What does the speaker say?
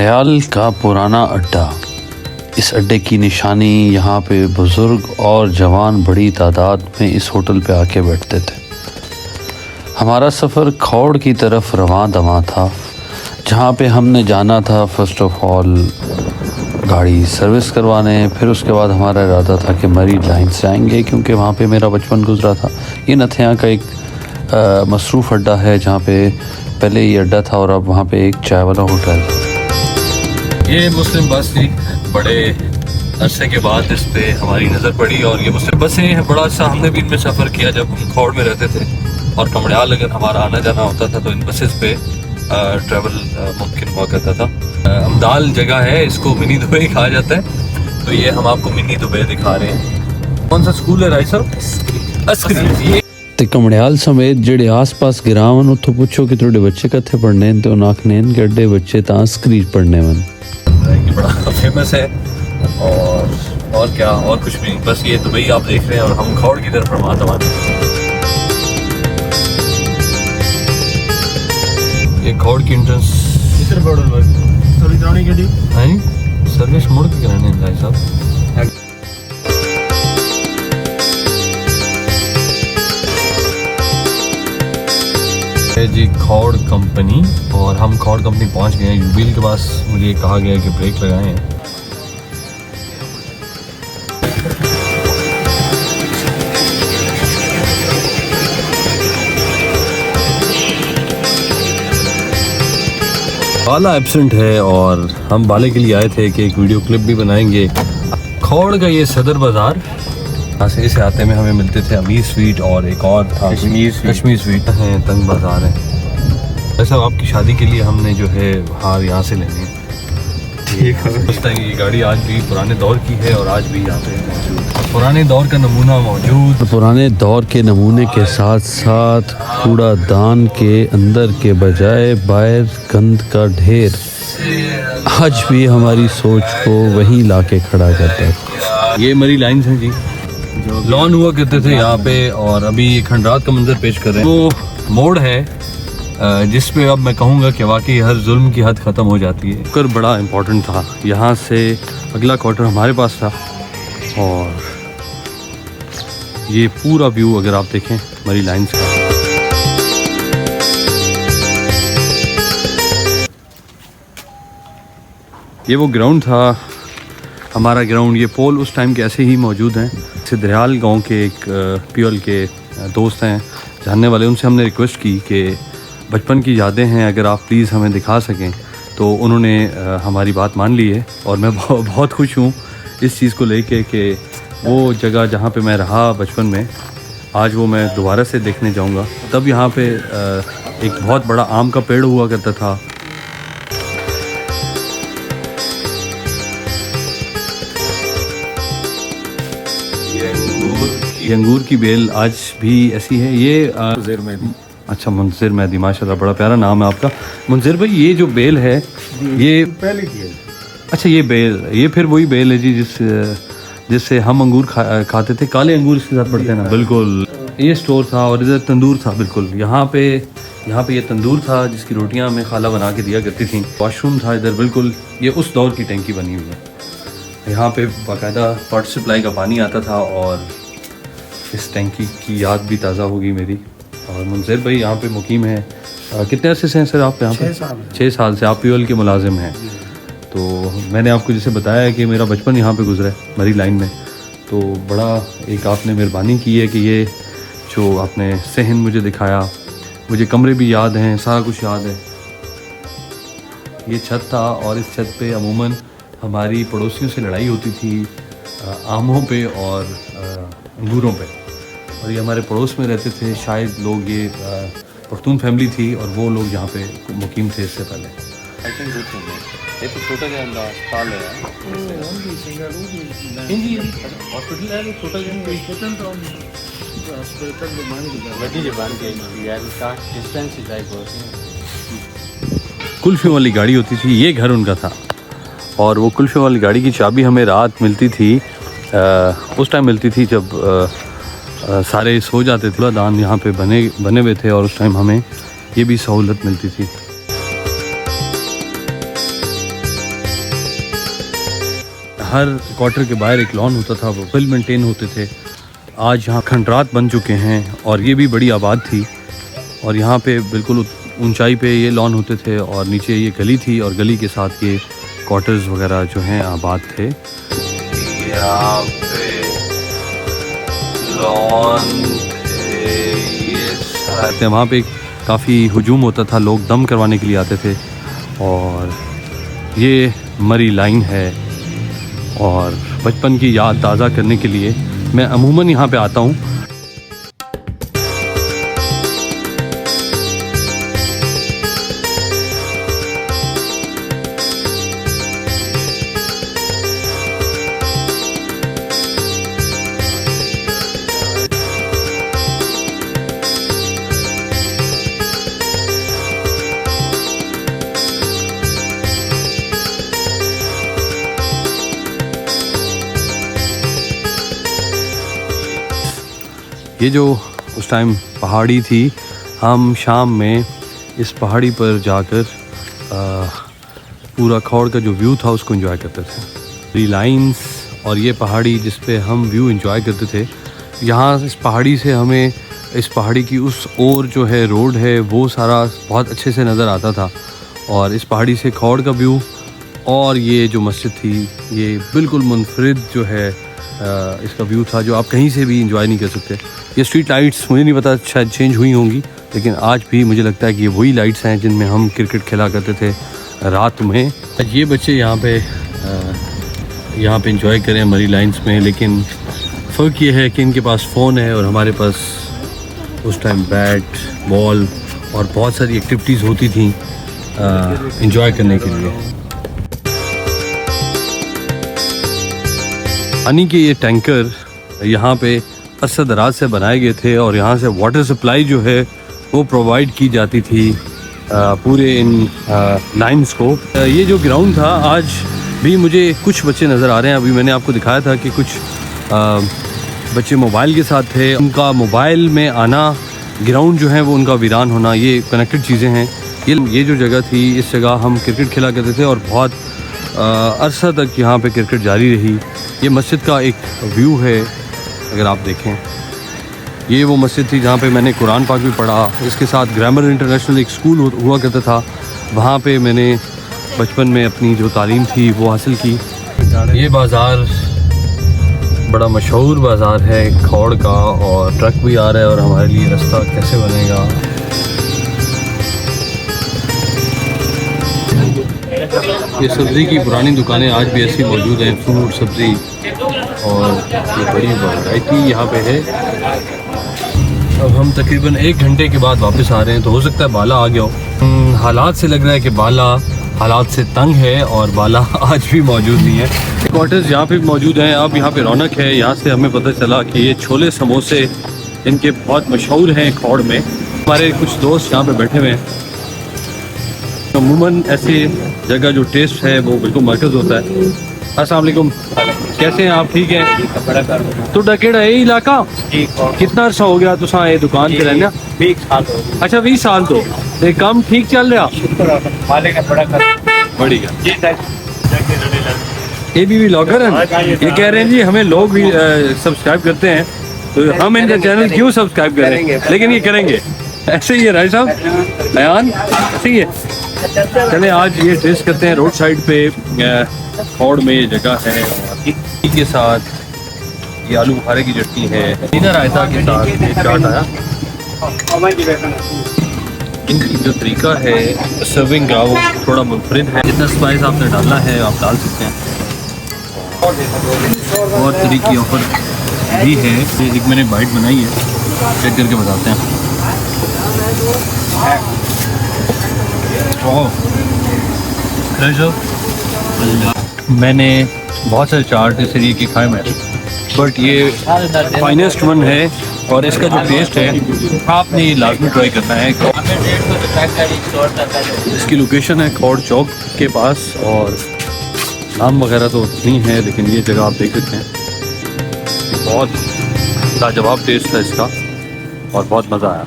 कमड़ियाल का पुराना अड्डा। इस अड्डे की निशानी यहाँ पे बुज़ुर्ग और जवान बड़ी तादाद में इस होटल पे आके बैठते थे। हमारा सफ़र खौड़ की तरफ रवां दवां था, जहाँ पे हमने जाना था फ़र्स्ट ऑफ ऑल गाड़ी सर्विस करवाने। फिर उसके बाद हमारा इरादा था कि मरी लाइन से आएंगे, क्योंकि वहाँ पे मेरा बचपन गुजरा था। ये नथिया का एक मसरूफ़ अड्डा है, जहाँ पे पहले ये अड्डा था और अब वहाँ पे एक चाय वाला होटल। ये मुस्लिम बस थी, बड़े अरसे के बाद इस पे हमारी नज़र पड़ी और ये मुस्लिम बसें हैं। बड़ा अच्छा हमने भी इनमें सफ़र किया जब हम खौड़ में रहते थे, और कमड़ियाल अगर हमारा आना जाना होता था तो इन बसेस पे ट्रैवल मुमकिन हुआ करता था। अमदाल जगह है, इसको मिनी दुबई कहा जाता है, तो ये हम आपको मिनी दुबई दिखा रहे हैं। कौन सा स्कूल है राय साहब? अस्करी। ते कमड़ियाल समेत जेडे आस पास गिरावन उत्थों पूछो कि थोड़े बच्चे कत्थे पढ़ने तो उन्हें आखने के अड्डे बच्चे तां अस्करी पढ़ने वन। ये बड़ा फेमस है और क्या, और कुछ भी, बस ये दुबई आप देख रहे हैं और हम खौड़ की तरफ रवाना दवां। ये खौड़ की एंट्रेंस सर्विस मोड़ के कराने हैं भाई साहब। जी खौड़ कंपनी, और हम खौड़ कंपनी पहुंच गए हैं। यूबील के पास मुझे कहा गया कि ब्रेक लगाएं हैं। बाला एब्सेंट है और हम बाले के लिए आए थे कि एक वीडियो क्लिप भी बनाएंगे। खौड़ का ये सदर बाज़ार, यहाँ से आते में हमें मिलते थे अमीर स्वीट और एक और था कश्मीर स्वीट हैं। तंग बाज़ार है। वैसे आपकी शादी के लिए हमने जो है हार यहाँ से लेने हैं। ठीक है, ये गाड़ी आज भी पुराने दौर की है और आज भी यहाँ पे मौजूद, पुराने दौर का नमूना मौजूद। पुराने दौर के नमूने के साथ साथ कूड़ादान के अंदर के बजाय बाहर गंद का ढेर आज भी हमारी सोच को वहीं लाके खड़ा करता है। ये मरी लाइन्स हैं जी, लॉन हुआ करते थे यहाँ पे, और अभी खंडरात का मंजर पेश कर रहे हैं। वो मोड़ है जिस पे अब मैं कहूँगा कि वाकई हर जुल्म की हद ख़त्म हो जाती है। कर बड़ा इम्पोर्टेंट था। यहाँ से अगला क्वार्टर हमारे पास था, और ये पूरा व्यू अगर आप देखें मरी लाइन्स का। ये वो ग्राउंड था हमारा ग्राउंड। ये पोल उस टाइम के ऐसे ही मौजूद हैं। सिद्दरियाल गांव के एक पीएल के दोस्त हैं जानने वाले, उनसे हमने रिक्वेस्ट की कि बचपन की यादें हैं अगर आप प्लीज़ हमें दिखा सकें, तो उन्होंने हमारी बात मान ली है। और मैं बहुत खुश हूँ इस चीज़ को लेके कि वो जगह जहाँ पे मैं रहा बचपन में, आज वो मैं दोबारा से देखने जाऊँगा। तब यहाँ पे एक बहुत बड़ा आम का पेड़ हुआ करता था। ये अंगूर की बेल आज भी ऐसी है। ये अच्छा मुंजिर मेहदी, माशाल्लाह बड़ा प्यारा नाम है आपका मुंजिर भाई। ये जो बेल है ये पहले की है। अच्छा ये बेल, ये फिर वही बेल है जी जिससे हम अंगूर खाते थे। काले अंगूर इसके साथ पड़ते हैं ना। बिल्कुल, ये स्टोर था और इधर तंदूर था। बिल्कुल यहाँ पे ये तंदूर था जिसकी रोटियां हमें खाला बना के दिया करती थी। वॉशरूम था इधर। बिल्कुल ये उस दौर की टैंकी बनी हुई है। यहाँ पे बाकायदा वाटर सप्लाई का पानी आता था, और इस टैंकी की याद भी ताज़ा होगी मेरी। और मुंजिर भाई यहाँ पे मुकीम है। कितने अरसे से हैं सर आप यहाँ पे? 6 साल से आप पीएल के मुलाजिम हैं। तो मैंने आपको जैसे बताया कि मेरा बचपन यहाँ पे गुजरा है मरी लाइन में, तो बड़ा एक आपने मेहरबानी की है कि ये जो आपने सहन मुझे दिखाया, मुझे कमरे भी याद हैं, सारा कुछ याद है। ये छत था और इस छत पे अमूमन हमारी पड़ोसियों से लड़ाई होती थी आमों पे और अंगूरों पे। और ये हमारे पड़ोस में रहते थे शायद लोग, ये पख्तून फैमिली थी और वो लोग यहाँ पे मुकीम थे इससे पहले। कुल्फी वाली गाड़ी होती थी, ये घर उनका था, और वो कुल्फी वाली गाड़ी की चाबी हमें रात मिलती थी। उस टाइम मिलती थी जब सारे सो जाते थे। दान यहाँ पे बने हुए थे और उस टाइम हमें ये भी सहूलत मिलती थी। हर क्वार्टर के बाहर एक लॉन होता था, वो वेल मेंटेन होते थे। आज यहाँ खंडरात बन चुके हैं और ये भी बड़ी आबाद थी। और यहाँ पे बिल्कुल ऊंचाई पे ये लॉन होते थे और नीचे ये गली थी और गली के साथ ये क्वार्टर्स वगैरह जो हैं आबाद थे। यहाँ पे लॉन थे, ये वहाँ पे काफ़ी हुजूम होता था, लोग दम करवाने के लिए आते थे। और ये मरी लाइन है और बचपन की याद ताज़ा करने के लिए मैं अमूमन यहाँ पे आता हूँ। ये जो उस टाइम पहाड़ी थी, हम शाम में इस पहाड़ी पर जाकर पूरा खौड़ का जो व्यू था उसको एंजॉय करते थे। रिलाइंस और ये पहाड़ी जिस पे हम व्यू एंजॉय करते थे, यहाँ इस पहाड़ी से हमें इस पहाड़ी की उस ओर जो है रोड है वो सारा बहुत अच्छे से नज़र आता था। और इस पहाड़ी से खौड़ का व्यू और ये जो मस्जिद थी ये बिल्कुल मुनफरिद जो है इसका व्यू था, जो आप कहीं से भी एंजॉय नहीं कर सकते। ये स्ट्रीट लाइट्स मुझे नहीं पता शायद चेंज हुई होंगी, लेकिन आज भी मुझे लगता है कि ये वही लाइट्स हैं जिनमें हम क्रिकेट खेला करते थे रात में। ये बच्चे यहाँ पे एंजॉय करें मरी लाइंस में, लेकिन फ़र्क ये है कि इनके पास फ़ोन है और हमारे पास उस टाइम बैट बॉल और बहुत सारी एक्टिविटीज़ होती थी एंजॉय करने के लिए। पानी के ये टैंकर यहाँ पे अरसा दराज से बनाए गए थे और यहाँ से वाटर सप्लाई जो है वो प्रोवाइड की जाती थी पूरे इन लाइन्स को। ये जो ग्राउंड था, आज भी मुझे कुछ बच्चे नज़र आ रहे हैं। अभी मैंने आपको दिखाया था कि कुछ बच्चे मोबाइल के साथ थे, उनका मोबाइल में आना, ग्राउंड जो है वो उनका वीरान होना, ये कनेक्टेड चीज़ें हैं। ये जो जगह थी, इस जगह हम क्रिकेट खेला करते थे और बहुत अरसा तक यहाँ पे क्रिकेट जारी रही। ये मस्जिद का एक व्यू है, अगर आप देखें, ये वो मस्जिद थी जहाँ पे मैंने कुरान पाक भी पढ़ा। इसके साथ ग्रामर इंटरनेशनल एक स्कूल हुआ करता था, वहाँ पे मैंने बचपन में अपनी जो तालीम थी वो हासिल की। ये बाज़ार बड़ा मशहूर बाज़ार है खौड़ का और ट्रक भी आ रहा है और हमारे लिए रास्ता कैसे बनेगा। ये सब्ज़ी की पुरानी दुकानें आज भी ऐसी मौजूद हैं, फ्रूट सब्ज़ी, और ये बड़ी वैरायटी यहाँ पे है। अब हम तकरीबन 1 घंटे के बाद वापस आ रहे हैं, तो हो सकता है बाला आ गया हो। हालात से लग रहा है कि बाला हालात से तंग है और बाला आज भी मौजूद नहीं है। क्वार्टर्स यहाँ पे भी मौजूद हैं। अब यहाँ पे रौनक है। यहाँ से हमें पता चला कि ये छोले समोसे इनके बहुत मशहूर हैं खौड़ में। हमारे कुछ दोस्त यहाँ पे बैठे हुए हैं। अमूमन ऐसी जगह जो टेस्ट है वो बिल्कुल मरकज़ होता है। अस्सलाम वालेकुम, कैसे हैं आप? ठीक है। तो डकेड़ा यही इलाका कितना अर्सा हो गया तुसा ये दुकान पे रहना? 20 साल। अच्छा 20 साल। तो ये काम ठीक चल रहा? बढ़िया। ये भी व्लॉगर हैं, ये कह रहे हैं जी हमें लोग भी सब्सक्राइब करते हैं, तो हम इनका चैनल क्यों सब्सक्राइब करें, लेकिन ये करेंगे। ऐसे ही है राय साहब, बयान ऐसे ही है। चले आज ये टेस्ट करते हैं। रोड साइड पे खौड़ में ये जगह है, के साथ ये आलू बुखारे की चटनी है, इधर रायता के साथ ये चाट आया। इनकी जो तरीका है सर्विंग का वो थोड़ा मुनफरिद है। जितना स्पाइस आपने डालना है आप डाल सकते हैं। और तरीके की ऑफर भी है। एक मैंने बाइट बनाई है, चेक करके बताते हैं। मैंने बहुत सारे चाट इस तरीके के खाए मैं, बट ये फाइनेस्ट वन है और इसका जो टेस्ट है आपने लाजमी ट्राई करना है। इसकी लोकेशन है खौड़ चौक के पास और नाम वगैरह तो नहीं है, लेकिन ये जगह आप देख सकते हैं। बहुत लाजवाब टेस्ट है इसका और बहुत मज़ा आया।